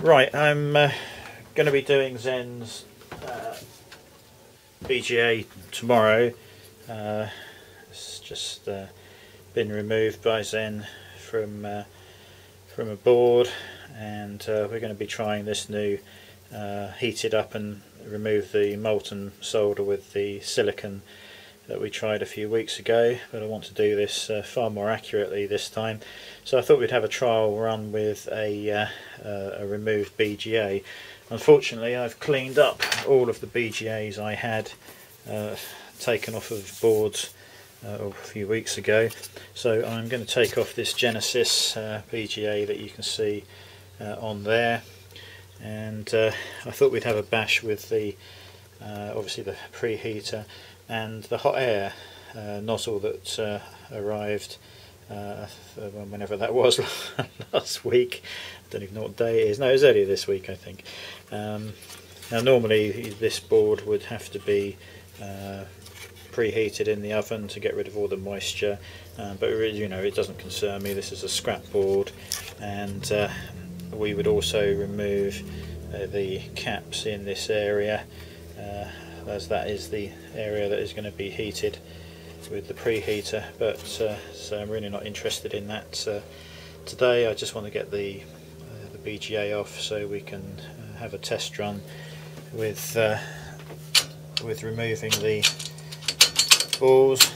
Right, I'm going to be doing Zen's BGA tomorrow. It's just been removed by Zen from a board, and we're going to be trying this new heat it up and remove the molten solder with the silicon that we tried a few weeks ago, but I want to do this far more accurately this time. So I thought we'd have a trial run with a removed BGA. Unfortunately, I've cleaned up all of the BGAs I had taken off of boards a few weeks ago. So I'm going to take off this Genesis BGA that you can see on there, and I thought we'd have a bash with the obviously the preheater and the hot air nozzle that arrived whenever that was last week. I don't even know what day it is. No, it was earlier this week, I think. Now normally this board would have to be preheated in the oven to get rid of all the moisture, but you know, it doesn't concern me. This is a scrap board, and we would also remove the caps in this area, as that is the area that is going to be heated with the preheater, but so I'm really not interested in that today. I just want to get the BGA off so we can have a test run with removing the balls.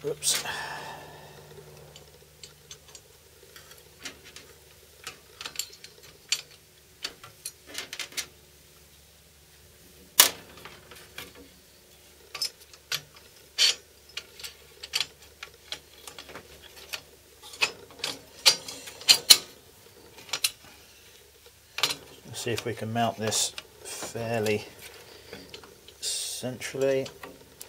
Oops. See if we can mount this fairly centrally.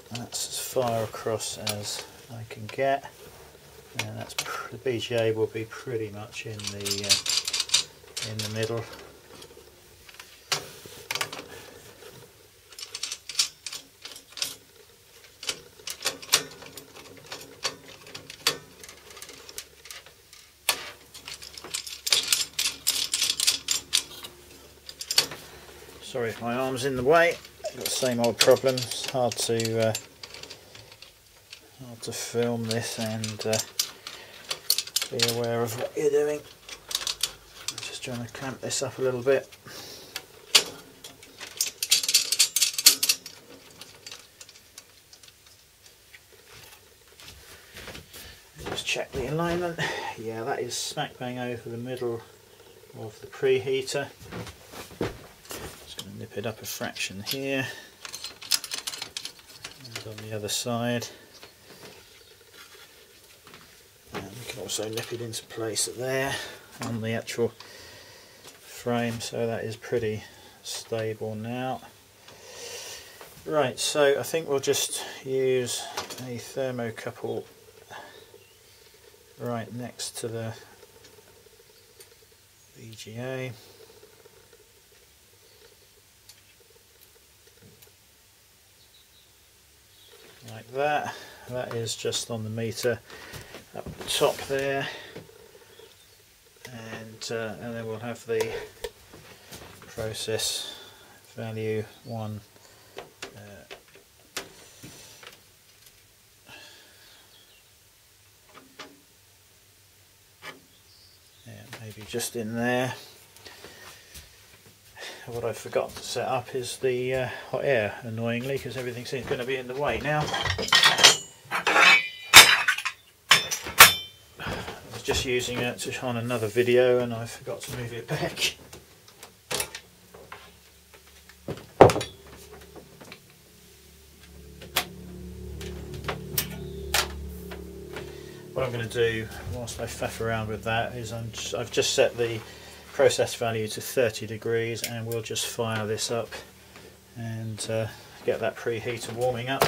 That's as far across as I can get, and that's the BGA will be pretty much in the middle. Sorry if my arm's in the way. I've got the same old problem. It's hard to film this and be aware of what you're doing. I'm just trying to clamp this up a little bit. Just check the alignment. Yeah, that is smack bang over the middle of the preheater. Nip it up a fraction here, and on the other side, and we can also nip it into place there on the actual frame, so that is pretty stable now. Right, so I think we'll just use a thermocouple right next to the BGA. Like that. That is just on the meter up the top there, and then we'll have the process value 1 yeah, maybe just in there. What I forgot to set up is the hot air, annoyingly, because everything seems going to be in the way now. I was just using it on another video and I forgot to move it back. What I'm going to do whilst I faff around with that is I've just set the process value to 30 degrees, and we'll just fire this up and get that preheater warming up.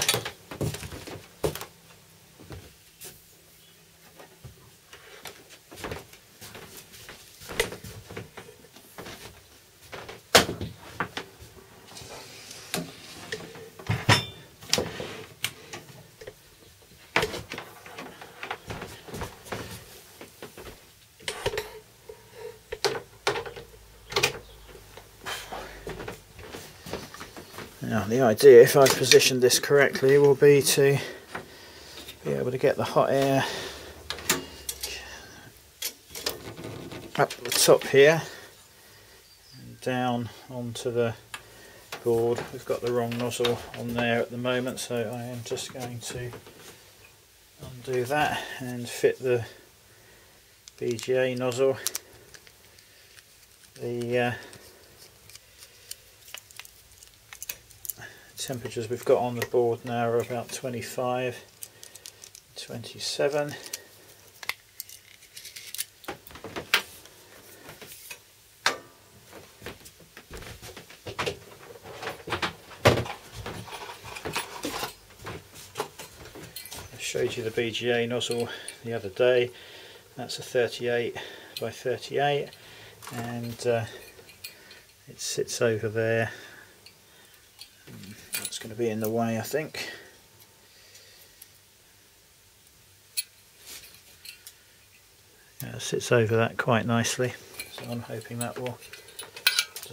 And the idea, if I've positioned this correctly, will be to be able to get the hot air up the top here and down onto the board. We've got the wrong nozzle on there at the moment, so I am just going to undo that and fit the BGA nozzle. The temperatures we've got on the board now are about 25, 27. I showed you the BGA nozzle the other day. That's a 38 by 38, and it sits over there. That's going to be in the way, I think. Yeah, it sits over that quite nicely, so I'm hoping that will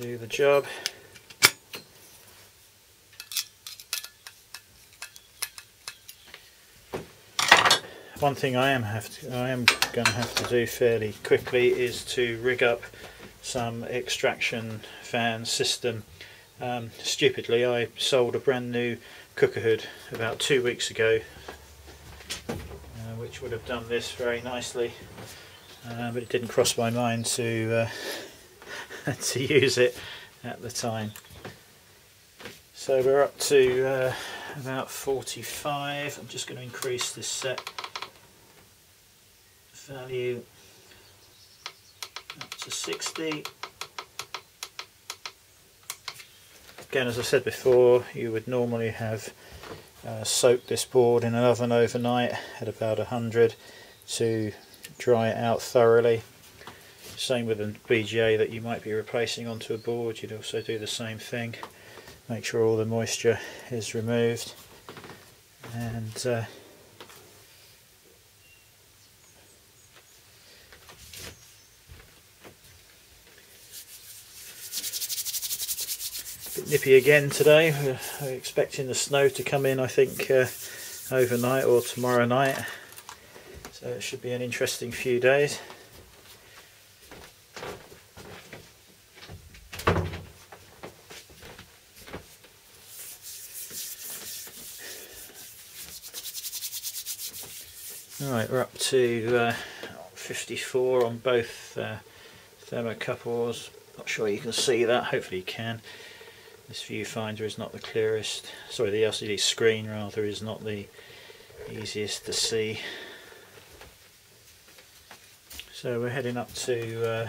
do the job. One thing I am going to have to do fairly quickly is to rig up some extraction fan system. Stupidly, I sold a brand new cooker hood about 2 weeks ago, which would have done this very nicely, but it didn't cross my mind to to use it at the time. So we're up to about 45. I'm just going to increase this set value up to 60. Again, as I said before, you would normally have soaked this board in an oven overnight at about 100 to dry it out thoroughly. Same with the BGA that you might be replacing onto a board, you'd also do the same thing. Make sure all the moisture is removed, and bit nippy again today. We're expecting the snow to come in, I think, overnight or tomorrow night, so it should be an interesting few days. Alright, we're up to 54 on both thermocouples. Not sure you can see that, hopefully you can. This viewfinder is not the clearest, sorry, the LCD screen rather is not the easiest to see. So we're heading up to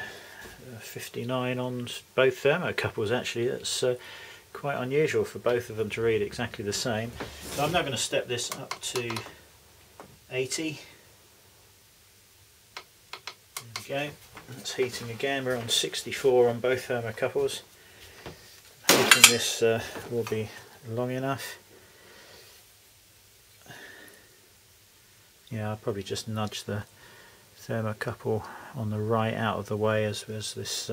59 on both thermocouples actually. That's quite unusual for both of them to read exactly the same. So I'm now going to step this up to 80. There we go, that's heating again. We're on 64 on both thermocouples. Hoping this will be long enough. Yeah, I'll probably just nudge the thermocouple on the right out of the way as this is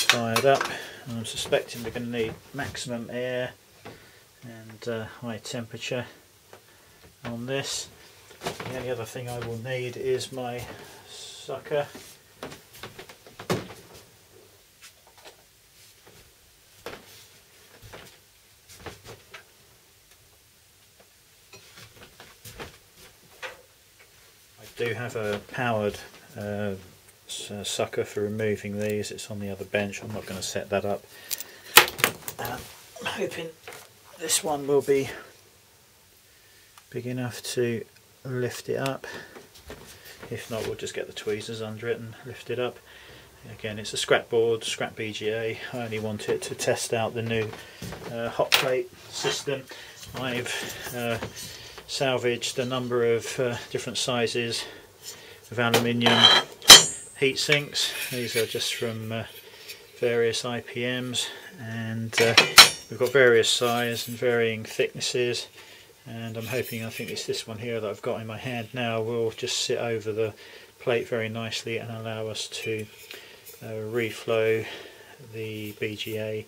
fired up. And I'm suspecting we're going to need maximum air and high temperature on this. The only other thing I will need is my sucker. I do have a powered sucker for removing these. It's on the other bench. I'm not going to set that up. I'm hoping this one will be big enough to lift it up. If not, we'll just get the tweezers under it and lift it up. Again, it's a scrap board, scrap BGA. I only want it to test out the new hot plate system. I've salvaged a number of different sizes of aluminium heat sinks. These are just from various IPMs, and we've got various sizes and varying thicknesses, and I'm hoping, I think it's this one here that I've got in my hand now, will just sit over the plate very nicely and allow us to reflow the BGA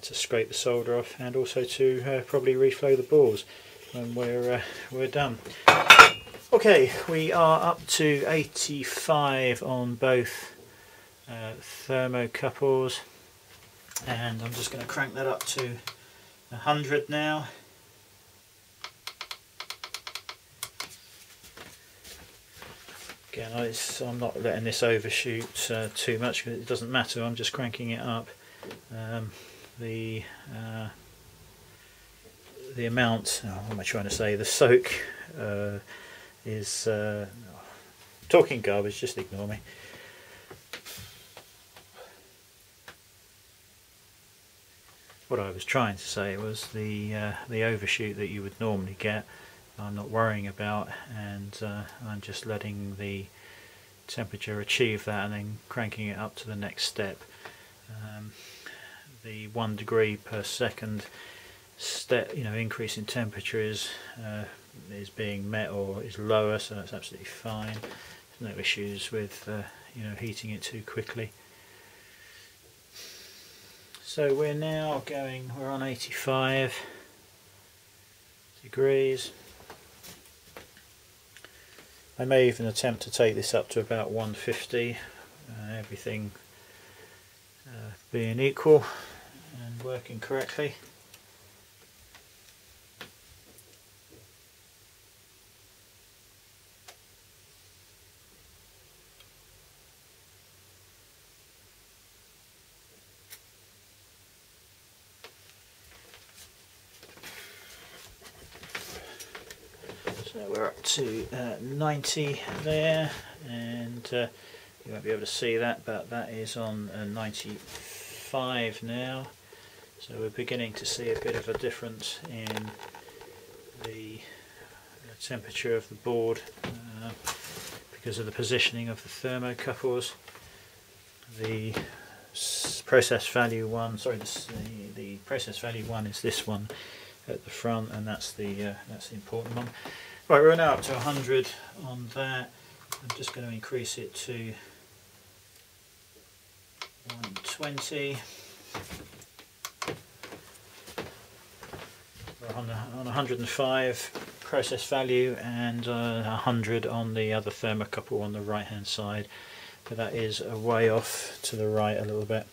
to scrape the solder off, and also to probably reflow the bores when we're done. Okay, we are up to 85 on both thermocouples, and I'm just going to crank that up to 100 now. Again, I'm not letting this overshoot too much, because it doesn't matter, I'm just cranking it up. The amount, what am I trying to say, the soak is talking garbage, just ignore me. What I was trying to say was the overshoot that you would normally get, I'm not worrying about, and I'm just letting the temperature achieve that and then cranking it up to the next step. The 1 degree per second step, increase in temperature is being met, or is lower, so that's absolutely fine. There's no issues with heating it too quickly. So we're on 85 degrees. I may even attempt to take this up to about 150, everything being equal and working correctly. So we're up to 90 there, and you won't be able to see that, but that is on 95 now. So we're beginning to see a bit of a difference in the temperature of the board because of the positioning of the thermocouples. The process value one, the process value one is this one at the front, and that's the important one. Right, we're now up to 100 on that. I'm just going to increase it to 120. We're on 105 process value, and 100 on the other thermocouple on the right hand side, but that is a way off to the right a little bit.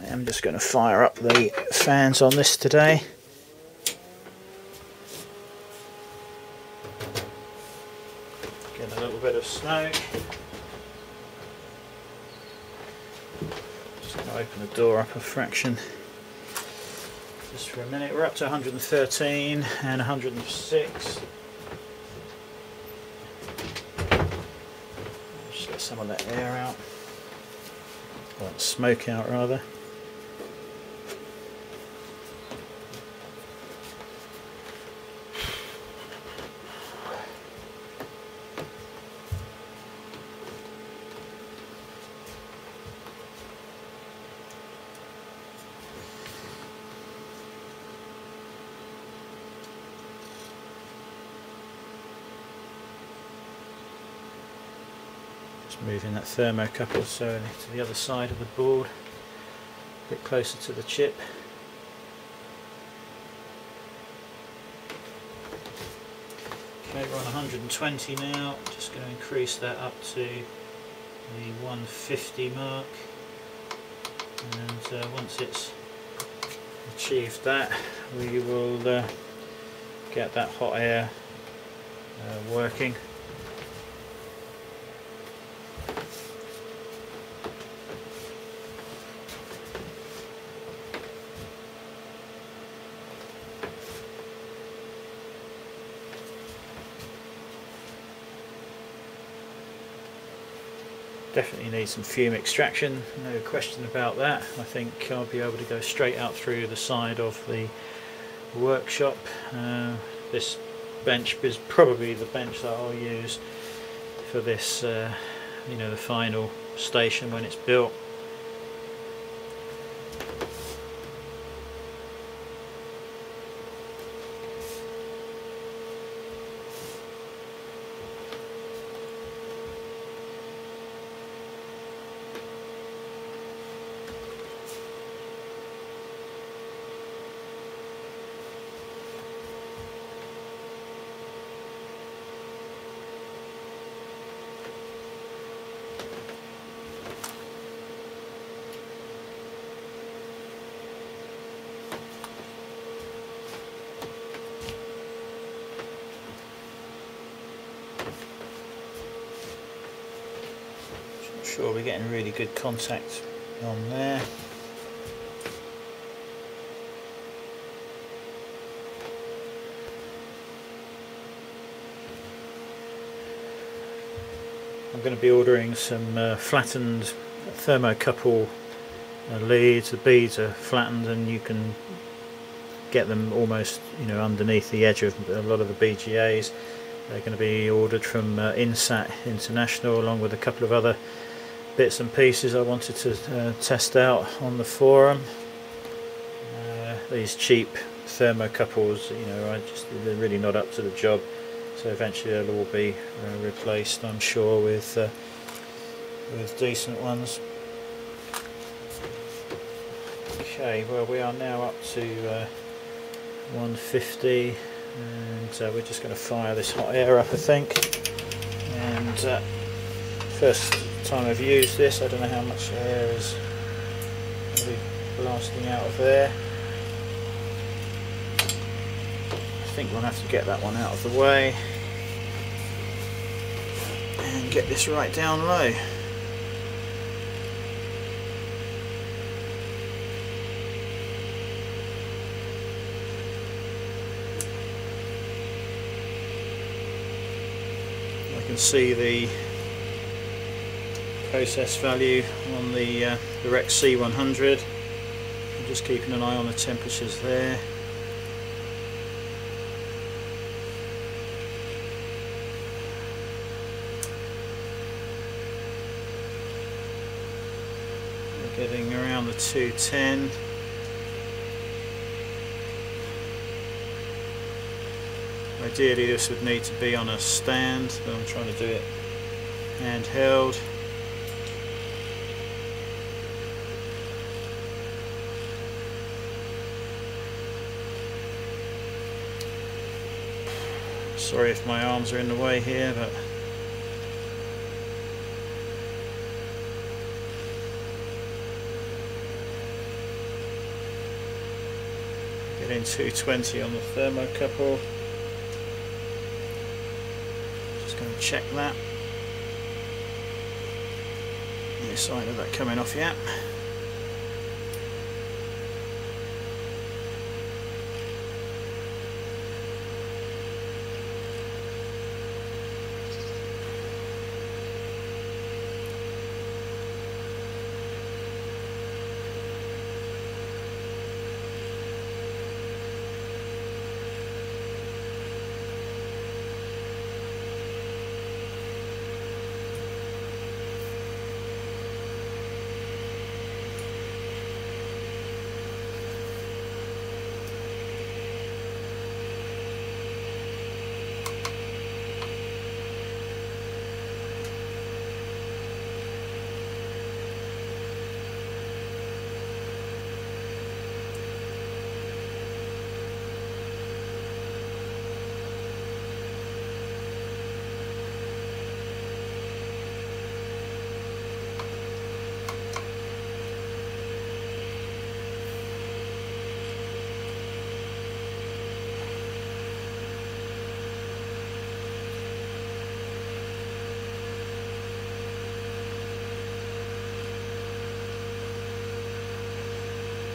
I'm just going to fire up the fans on this today. Get a little bit of smoke. Just going to open the door up a fraction just for a minute. We're up to 113 and 106. Just get some of that air out, or smoke out rather. Moving that thermocouple so to the other side of the board, a bit closer to the chip. Okay, we're on 120 now. Just going to increase that up to the 150 mark, and once it's achieved that, we will get that hot air working. Definitely need some fume extraction, no question about that. I think I'll be able to go straight out through the side of the workshop. This bench is probably the bench that I'll use for this, you know, the final station when it's built. Sure we're getting really good contact on there. I'm going to be ordering some flattened thermocouple leads. The beads are flattened and you can get them almost, you know, underneath the edge of a lot of the BGAs. They're going to be ordered from Insat International, along with a couple of other bits and pieces I wanted to test out on the forum. These cheap thermocouples, you know, they're really not up to the job, so eventually they'll all be replaced, I'm sure, with decent ones. Okay, well, we are now up to 150, and we're just going to fire this hot air up, I think. And first time I've used this, I don't know how much air is going to be blasting out of there. I think we'll have to get that one out of the way and get this right down low. I can see the process value on the Rex C100. I'm just keeping an eye on the temperatures there. We're getting around the 210. Ideally this would need to be on a stand, but I'm trying to do it handheld. Sorry if my arms are in the way here, but getting 220 on the thermocouple. Just going to check that. Any sign of that coming off yet?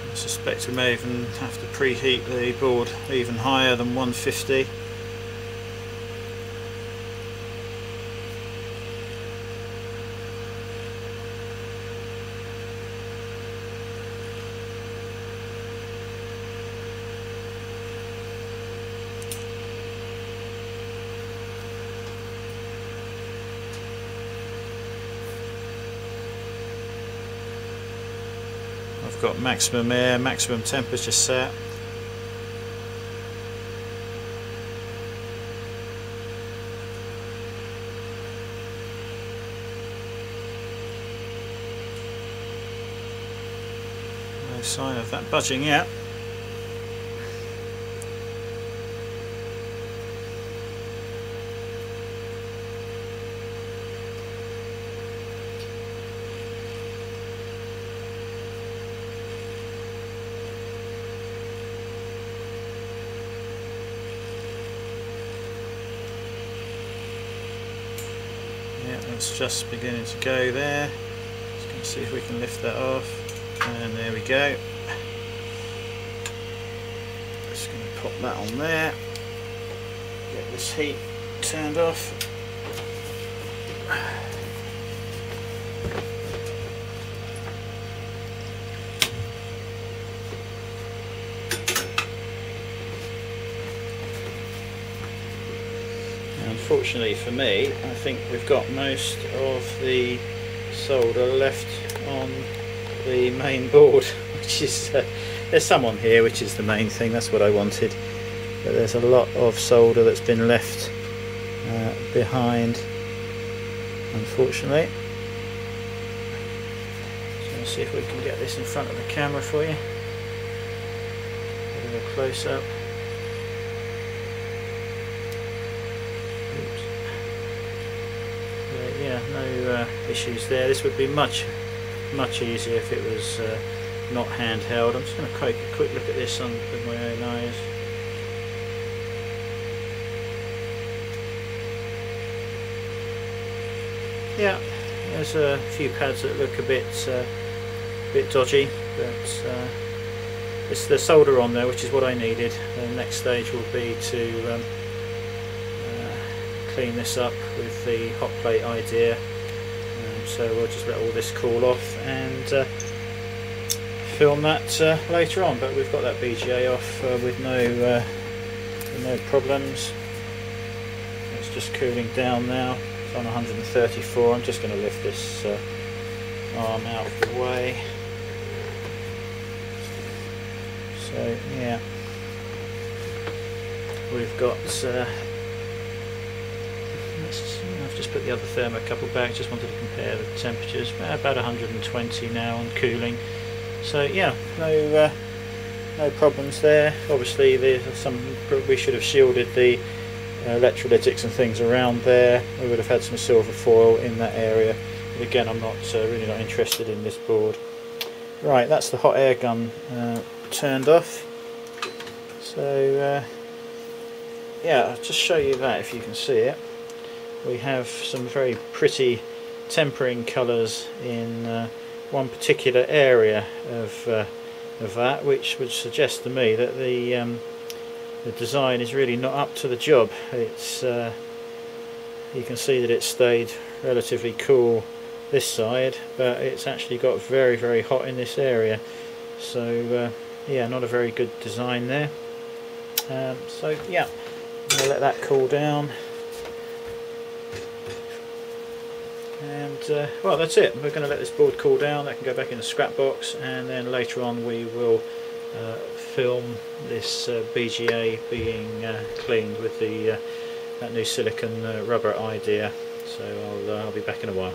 I suspect we may even have to preheat the board even higher than 150. we've got maximum air, maximum temperature set. No sign of that budging yet. Yeah, it's just beginning to go there. Just going to see if we can lift that off. And there we go. Just going to pop that on there. Get this heat turned off. Unfortunately for me, I think we've got most of the solder left on the main board, which is there's some on here, which is the main thing. That's what I wanted, but there's a lot of solder that's been left behind, unfortunately. So let's see if we can get this in front of the camera for you. A little close up. Yeah, no issues there. This would be much easier if it was not handheld. I'm just going to take a quick look at this with my own eyes. Yeah, there's a few pads that look a bit dodgy, but it's the solder on there, which is what I needed. The next stage will be to clean this up with the hot plate idea. So we'll just let all this cool off and film that later on. But we've got that BGA off with no problems. It's just cooling down now. It's on 134. I'm just going to lift this arm out of the way. So yeah, we've got I've just put the other thermocouple back, just wanted to compare the temperatures. About 120 now on cooling. So yeah, no problems there. Obviously there's we should have shielded the electrolytics and things around there. We would have had some silver foil in that area. But again, I'm not really not interested in this board. Right, that's the hot air gun turned off. So yeah, I'll just show you that if you can see it. We have some very pretty tempering colours in one particular area of that, which would suggest to me that the design is really not up to the job. It's you can see that it stayed relatively cool this side, but it's actually got very hot in this area. So yeah, not a very good design there. So yeah, I'm going to let that cool down. And well, that's it. We're going to let this board cool down. That can go back in the scrap box, and then later on we will film this BGA being cleaned with the that new silicone rubber idea. So I'll be back in a while.